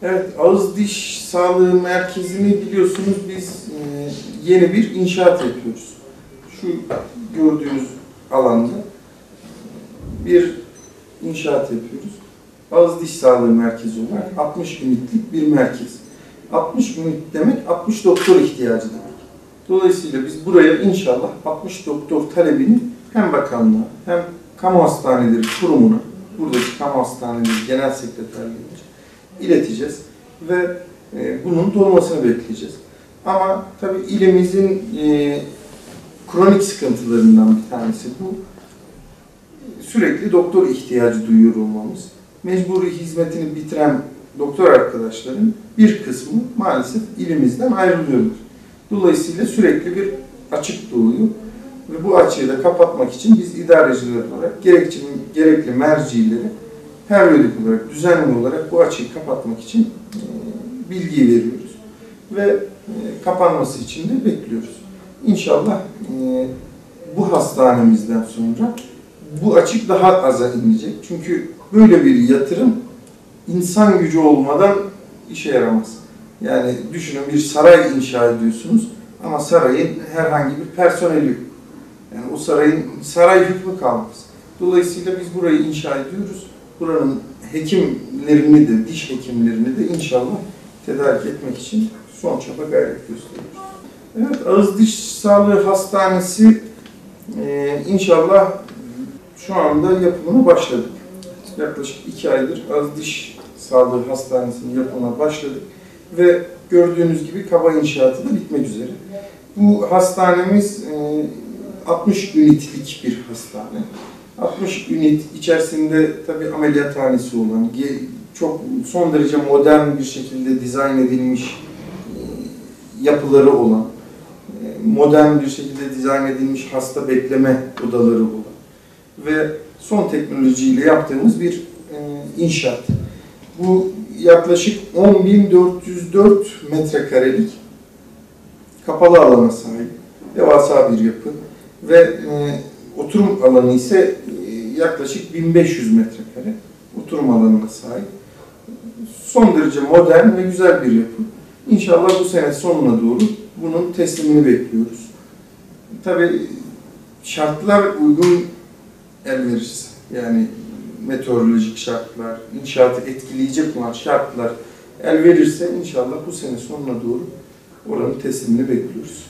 Evet, ağız diş sağlığı merkezini biliyorsunuz biz yeni bir inşaat yapıyoruz. Şu gördüğünüz alanda bir inşaat yapıyoruz. Ağız diş sağlığı merkezi olarak 60 ünitlik bir merkez. 60 ünit demek 60 doktor ihtiyacı demek. Dolayısıyla biz buraya inşallah 60 doktor talebini hem bakanlığa hem kamu hastaneleri kurumuna, buradaki kamu hastaneleri genel sekreterliğince ileteceğiz ve bunun dolmasını bekleyeceğiz. Ama tabii ilimizin kronik sıkıntılarından bir tanesi bu. Sürekli doktor ihtiyacı duyuyor olmamız. Mecburi hizmetini bitiren doktor arkadaşların bir kısmı maalesef ilimizden ayrılıyorlar. Dolayısıyla sürekli bir açık doğuyor ve bu açığı da kapatmak için biz idareciler olarak gerekli mercileri periyodik olarak, düzenli olarak bu açığı kapatmak için bilgi veriyoruz ve kapanması için de bekliyoruz. İnşallah bu hastanemizden sonra bu açık daha aza inecek. Çünkü böyle bir yatırım insan gücü olmadan işe yaramaz. Yani düşünün, bir saray inşa ediyorsunuz ama sarayın herhangi bir personeli yok. Yani o saray hükmü kalmaz. Dolayısıyla biz burayı inşa ediyoruz. Buranın hekimlerini de, diş hekimlerini de inşallah tedarik etmek için son çaba gayret gösteriyoruz. Evet, ağız diş sağlığı hastanesi inşallah şu anda yapımına başladık. Yaklaşık 2 aydır ağız diş sağlığı hastanesinin yapımına başladık ve gördüğünüz gibi kaba inşaatı da bitmek üzere. Bu hastanemiz 60 ünitlik bir hastane. 60 ünit içerisinde tabii ameliyathanesi olan, çok son derece modern bir şekilde dizayn edilmiş yapıları olan, modern bir şekilde dizayn edilmiş hasta bekleme odaları olan ve son teknolojiyle yaptığımız bir inşaat. Bu yaklaşık 10.404 metrekarelik kapalı alana sahip, devasa bir yapı ve oturum alanı ise yaklaşık 1500 metrekare oturum alanına sahip. Son derece modern ve güzel bir yapı. İnşallah bu sene sonuna doğru bunun teslimini bekliyoruz. Tabii şartlar uygun el verirse, yani meteorolojik şartlar, inşaatı etkileyecek olan şartlar el verirse inşallah bu sene sonuna doğru oranın teslimini bekliyoruz.